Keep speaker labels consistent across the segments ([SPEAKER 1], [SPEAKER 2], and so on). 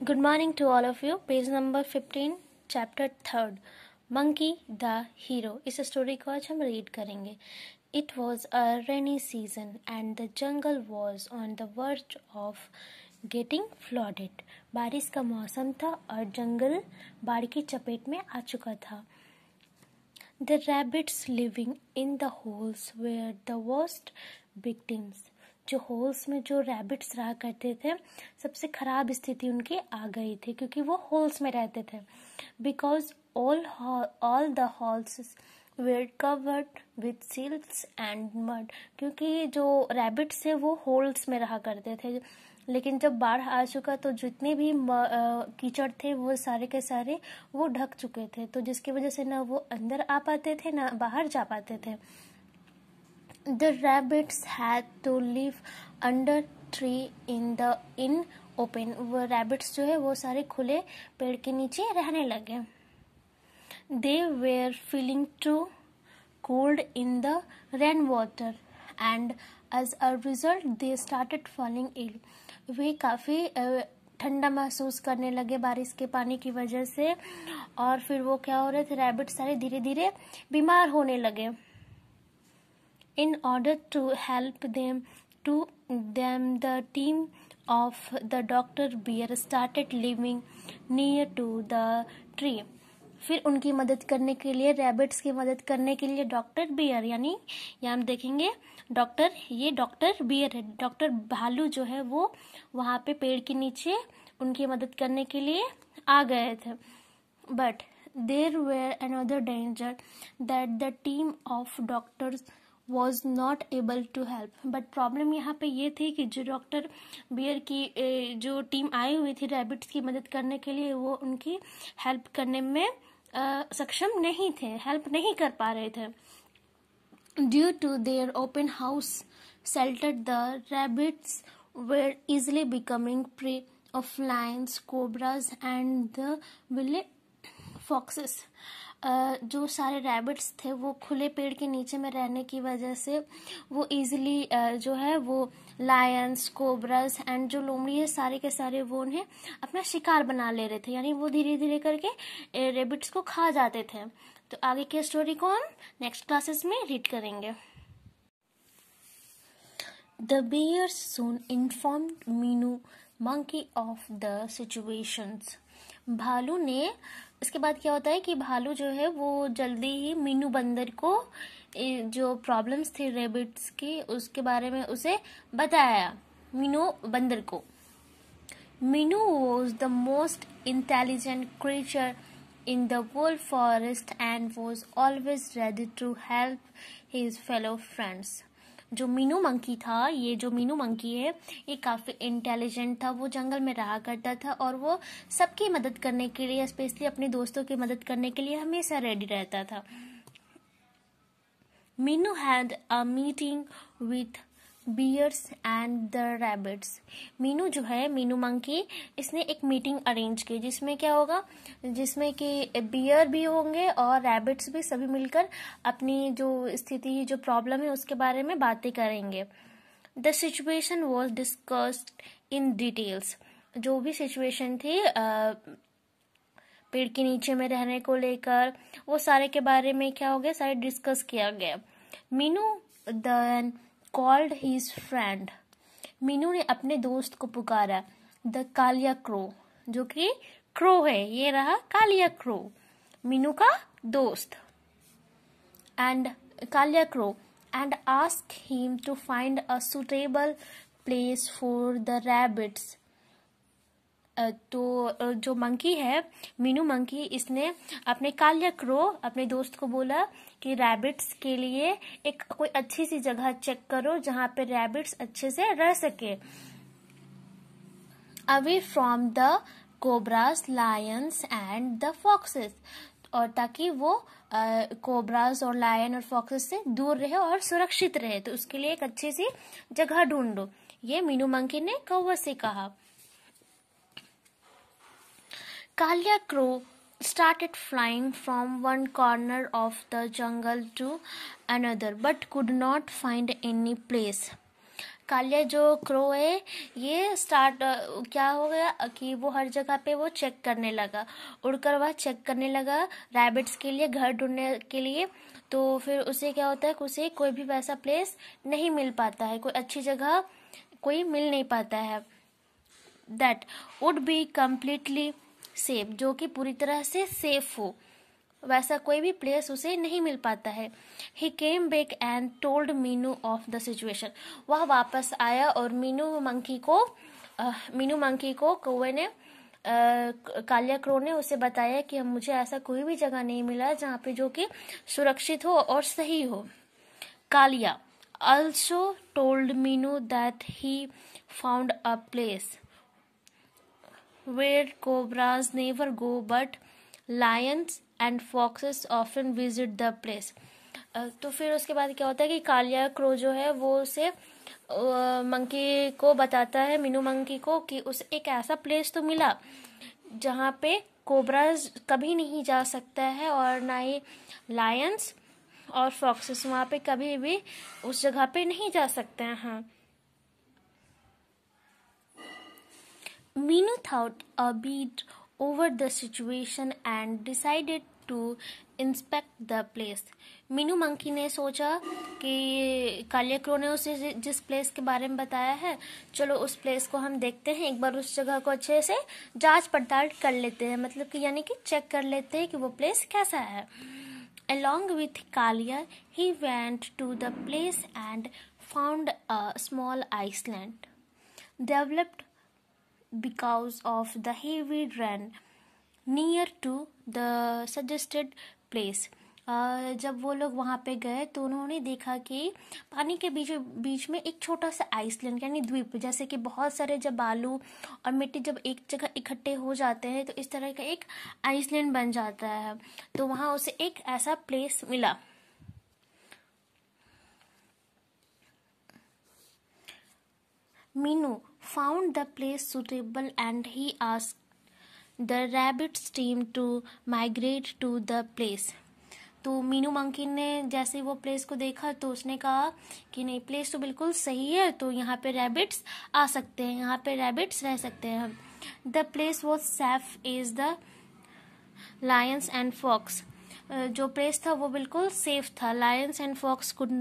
[SPEAKER 1] Good morning to all of you. Page number 15, chapter 3rd. Monkey the Hero. इस story को आज हम read करेंगे. It was a rainy season and the jungle was on the verge of getting flooded. बारिश का मौसम था और जंगल बाढ़ की चपेट में आ चुका था. The rabbits living in the holes were the worst victims. जो होल्स में जो रैबिट्स रहा करते थे सबसे खराब स्थिति उनकी आ गई थी क्योंकि वो होल्स में रहते थे. Because all the holes were covered with silts and mud. क्योंकि जो रैबिट्स थे वो होल्स में रहा करते थे, लेकिन जब बाढ़ आ चुका तो जितने भी कीचड़ थे वो सारे के सारे वो ढक चुके थे, तो जिसकी वजह से ना वो अंदर आ पाते थे ना बाहर जा पाते थे. The rabbits had to live under tree in open. वो rabbits जो है वो सारे खुले पेड़ के नीचे रहने लगे. They were feeling too cold in the rainwater and as a result they started falling ill. वे काफ़ी ठंडा महसूस करने लगे बारिश के पानी की वजह से और फिर वो क्या हो रहे थे, रैबिट सारे धीरे धीरे बीमार होने लगे. In order to help them, the team of the Dr. Bear started living near to the tree. फिर उनकी मदद करने के लिए, रैबिट्स की मदद करने के लिए डॉक्टर बियर, यानी यहाँ हम देखेंगे ये डॉक्टर बियर है. डॉक्टर भालू जो है वो वहाँ पे पेड़ के नीचे उनकी मदद करने के लिए आ गए थे. But there were another danger that the team of doctors was not able to help. But problem यहाँ पे ये थी कि जो डॉक्टर बियर की जो टीम आई हुई थी रैबिट्स की मदद करने के लिए वो उनकी हेल्प करने में सक्षम नहीं थे, हेल्प नहीं कर पा रहे थे. Due to their open house shelter the rabbits were easily becoming prey of lions, cobras and the willy foxes. जो सारे रैबिट्स थे वो खुले पेड़ के नीचे में रहने की वजह से वो इजीली जो है वो लायंस, कोबरास एंड जो लोमड़ी है सारे के सारे वो उन्हें अपना शिकार बना ले रहे थे, यानी वो धीरे धीरे करके रैबिट्स को खा जाते थे. तो आगे की स्टोरी को हम नेक्स्ट क्लासेस में रीड करेंगे. The bears soon informed Minu monkey of the situations. भालू ने, इसके बाद क्या होता है कि भालू जो है वो जल्दी ही मीनू बंदर को जो प्रॉब्लम्स थी रैबिट्स की उसके बारे में उसे बताया. मीनू बंदर को. Meenu was the most intelligent creature in the world forest and was always ready to help his fellow friends. जो मीनू मंकी था, ये जो मीनू मंकी है ये काफी इंटेलिजेंट था. वो जंगल में रहा करता था और वो सबकी मदद करने के लिए, स्पेशली अपने दोस्तों की मदद करने के लिए हमेशा रेडी रहता था. Meenu had a meeting with bears and the rabbits. Meenu जो है, मीनू मंकी, इसने एक मीटिंग अरेंज की जिसमें क्या होगा, जिसमें कि बियर भी होंगे और रैबिट्स भी, सभी मिलकर अपनी जो स्थिति, जो प्रॉब्लम है उसके बारे में बातें करेंगे. The situation was discussed in details. जो भी सिचुएशन थी पेड़ के नीचे में रहने को लेकर वो सारे के बारे में क्या हो गया, सारे डिस्कस किया गया. Meenu then called his friend. Meenu ने अपने दोस्त को पुकारा. द कालिया क्रो, जो कि क्रो है, ये रहा कालिया क्रो, मीनू का दोस्त. And Kalia crow and ask him to find a suitable place for the rabbits. तो जो मंकी है, मीनू मंकी, इसने अपने कालिया क्रो, अपने दोस्त को बोला कि रैबिट्स के लिए एक कोई अच्छी सी जगह चेक करो जहां पे रैबिट्स अच्छे से रह सके, away from the cobras, Lions and the foxes. और ताकि वो कोबरास और लायन और फॉक्सेस से दूर रहे और सुरक्षित रहे, तो उसके लिए एक अच्छी सी जगह ढूंढो. ये मीनू मंकी ने कौवा से कहा. Kalia Crow started flying from one corner of the jungle to another but could not find any place. Kaliya जो क्रो है ये स्टार्ट क्या हो गया कि वो हर जगह पे वो चेक करने लगा, उड़कर वह चेक करने लगा रैबिट्स के लिए, घर ढूंढने के लिए। तो फिर उसे क्या होता है, उसे कोई भी वैसा प्लेस नहीं मिल पाता है, कोई अच्छी जगह कोई मिल नहीं पाता है that would be completely safe, जो कि पूरी तरह से सेफ हो, वैसा कोई भी प्लेस उसे नहीं मिल पाता है। He came back and told Meenu of the situation, वह वापस आया और मीनू मंकी को कौवे ने कालिया क्रो ने उसे बताया कि मुझे ऐसा कोई भी जगह नहीं मिला जहाँ पे जो कि सुरक्षित हो और सही हो। Kaliya also told Minu that he found a place where cobras never go, but lions and foxes often visit the place. तो फिर उसके बाद क्या होता है कि कालिया क्रो जो है वो उसे मंकी को बताता है, मीनू मंकी को, कि उसे एक ऐसा प्लेस तो मिला जहाँ पे कोबराज कभी नहीं जा सकता है और ना ही लायंस और फॉक्सेस वहाँ पे कभी भी उस जगह पे नहीं जा सकते हैं। हाँ, Meenu thought a bit over the situation and decided to inspect the place. Meenu monkey ने सोचा कि कालिया क्रो ने उसे जिस प्लेस के बारे में बताया है, चलो उस प्लेस को हम देखते हैं, एक बार उस जगह को अच्छे से जांच पड़ताल कर लेते हैं, मतलब कि यानी कि चेक कर लेते हैं कि वो प्लेस कैसा है। Along with Kalia, he went to the place and found a small island, developed because of the heavy rain, near to the suggested place. जब वो लोग वहाँ पे गए तो उन्होंने देखा कि पानी के बीच में एक छोटा सा आइसलैंड यानी द्वीप, जैसे कि बहुत सारे जब बालू और मिट्टी जब एक जगह इकट्ठे हो जाते हैं तो इस तरह का एक आइसलैंड बन जाता है। तो वहाँ उसे एक ऐसा प्लेस मिला। Meenu found the place suitable and he asked the rabbits team to migrate to the place. तो मीनू मंकी ने जैसे वो प्लेस को देखा तो उसने कहा कि नहीं, प्लेस तो बिल्कुल सही है, तो यहाँ पे रैबिट्स आ सकते हैं, यहाँ पे रैबिट्स रह सकते हैं। The place was safe is the lions and fox, जो प्लेस था वो बिल्कुल सेफ था। Lions and fox could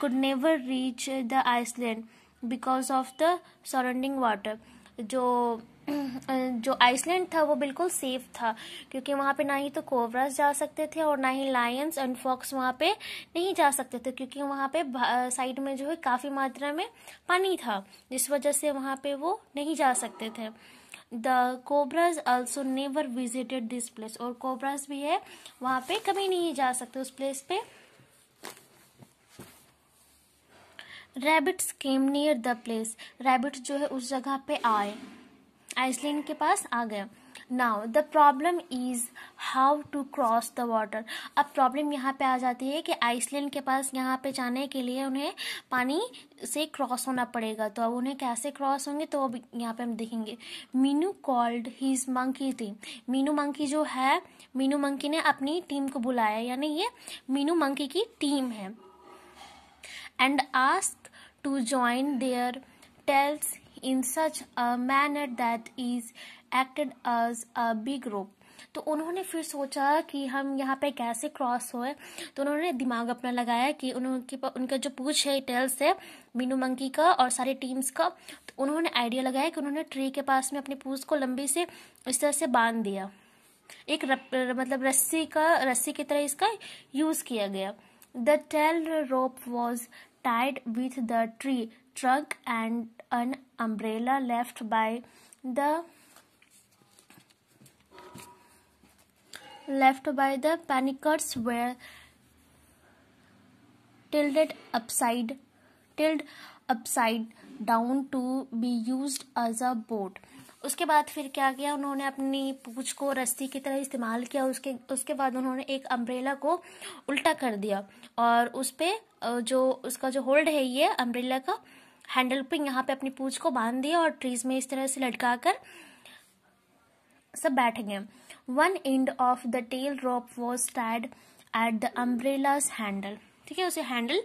[SPEAKER 1] never reach the island because of the surrounding water. जो आइसलैंड था वो बिल्कुल सेफ था क्योंकि वहाँ पे ना ही तो कोबरास जा सकते थे और ना ही लायंस एंड फॉक्स वहाँ पे नहीं जा सकते थे, क्योंकि वहाँ पे साइड में जो है काफ़ी मात्रा में पानी था, जिस वजह से वहाँ पे वो नहीं जा सकते थे। The cobras also never visited this place, और कोबरास भी है वहाँ पे कभी नहीं जा सकते उस प्लेस पे। Rabbits came near the place, rabbits जो है उस जगह पे आए, आइसलैंड के पास आ गया। Now the problem is how to cross the water, अब प्रॉब्लम यहाँ पे आ जाती है कि आइसलैंड के पास यहाँ पे जाने के लिए उन्हें पानी से क्रॉस होना पड़ेगा। तो अब उन्हें कैसे क्रॉस होंगे तो अब यहाँ पे हम देखेंगे। Meenu called his monkey team, Meenu monkey जो है, मीनू मंकी ने अपनी टीम को बुलाया, यानी ये मीनू मंकी की टीम है। And ask to join their tails in such a manner that is acted as a big rope। तो उन्होंने फिर सोचा कि हम यहाँ पे कैसे क्रॉस होए, तो उन्होंने दिमाग अपना लगाया कि उनका जो पूछ है, टेल्स है मीनू मंकी का और सारी टीम्स का, तो उन्होंने आइडिया लगाया कि उन्होंने ट्री के पास में अपनी पूछ को लंबी से इस तरह से बांध दिया, एक मतलब रस्सी की तरह इसका यूज किया गया। The tail rope was tied with the tree trunk and an umbrella left by the panickers were tilted upside down to be used as a boat। उसके बाद फिर क्या किया, उन्होंने अपनी पूंछ को रस्सी की तरह इस्तेमाल किया। उसके बाद उन्होंने एक अम्ब्रेला को उल्टा कर दिया और उस पे जो उसका जो होल्ड है ये अम्ब्रेला का हैंडल पे यहाँ पे अपनी पूंछ को बांध दिया और ट्रीज में इस तरह से लटका कर सब बैठ गए। One end of the tail rope was tied at the umbrella's handle, ठीक है, उसे हैंडल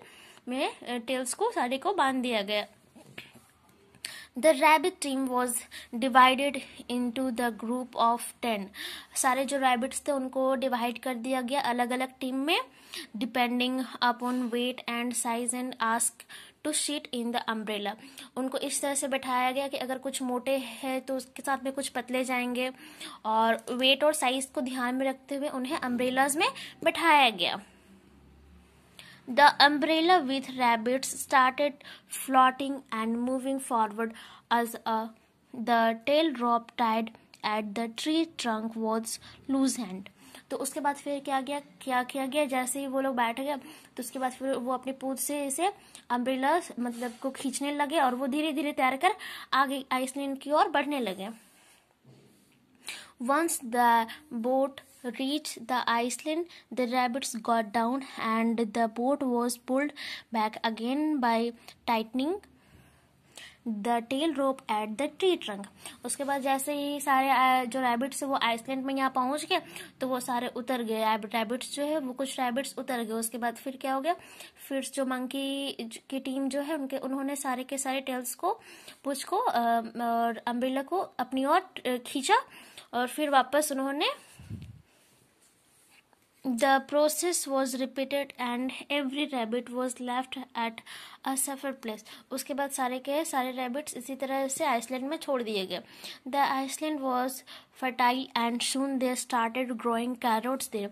[SPEAKER 1] में टेल्स को सारे को बांध दिया गया। The rabbit team was divided into the group of 10। सारे जो रैबिट्स थे उनको डिवाइड कर दिया गया अलग अलग टीम में, depending upon weight and size, and ask to sit in the umbrella. उनको इस तरह से बैठाया गया कि अगर कुछ मोटे हैं तो उसके साथ में कुछ पतले जाएंगे, और वेट और साइज को ध्यान में रखते हुए उन्हें अम्ब्रेलाज में बैठाया गया। The umbrella with rabbits started floating and moving forward as the tail rope tied at the tree trunk was loosened. तो उसके बाद फिर क्या किया गया, जैसे ही वो लोग बैठ गए तो उसके बाद फिर वो अपनी पूंछ से इसे अम्ब्रेला मतलब को खींचने लगे, और वो धीरे धीरे तैर कर आगे आइसलैंड की ओर बढ़ने लगे। Once the boat reached the island, the rabbits got down and the boat was pulled back again by tightening the tail rope at the tree trunk. उसके बाद जैसे ही सारे जो रैबिट्स वो आइसलैंड में यहाँ पहुंच गए तो वो सारे उतर गए। रैबिट्स जो है वो कुछ रैबिट्स उतर गए। उसके बाद फिर क्या हो गया, फिर जो मंकी की टीम जो है उन्होंने सारे के सारे टेल्स को पूंछ को और अम्ब्रेला को अपनी ओर खींचा, और फिर वापस उन्होंने The process was repeated and every rabbit was left at a safer place. उसके बाद सारे के सारे रैबिट्स इसी तरह से आइसलैंड में छोड़ दिए गए। The island was fertile and soon they started growing carrots there.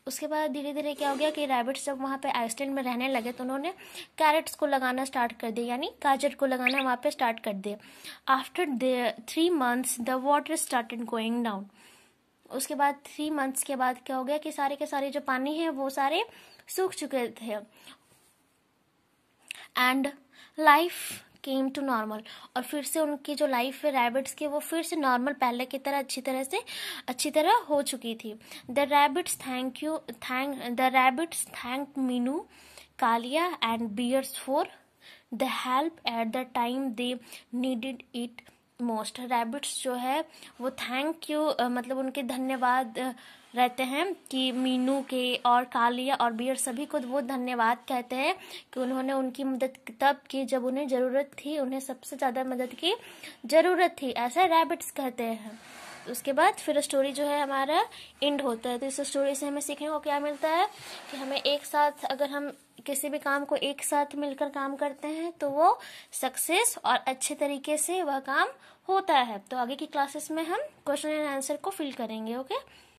[SPEAKER 1] उसके बाद धीरे धीरे क्या हो गया कि रैबिट्स जब वहाँ पे आइसलैंड में रहने लगे तो उन्होंने कैरेट्स को लगाना स्टार्ट कर दिया, यानी गाजर को लगाना वहाँ पे स्टार्ट कर दिया। After the 3 months the water started going down. उसके बाद 3 months के बाद क्या हो गया कि सारे के सारे जो पानी है वो सारे सूख चुके थे, and life came to normal. और फिर से उनकी जो लाइफ है रैबिट्स की वो फिर से नॉर्मल पहले की तरह अच्छी तरह हो चुकी थी। The rabbits thank Meenu, Kalia and bears for the help at the time they needed it most. Rabbits जो है वो थैंक यू मतलब उनके धन्यवाद रहते हैं कि मीनू के और कालिया और बियर सभी को वो धन्यवाद कहते हैं कि उन्होंने उनकी मदद तब की जब उन्हें ज़रूरत थी, उन्हें सबसे ज़्यादा मदद की ज़रूरत थी, ऐसा रैबिट्स कहते हैं। उसके बाद फिर स्टोरी जो है हमारा एंड होता है। तो इस स्टोरी से हमें सीखने को क्या मिलता है कि हमें एक साथ अगर हम किसी भी काम को एक साथ मिलकर काम करते हैं तो वो सक्सेस और अच्छे तरीके से वह काम होता है। तो आगे की क्लासेस में हम क्वेश्चन एंड आंसर को फिल करेंगे। ओके।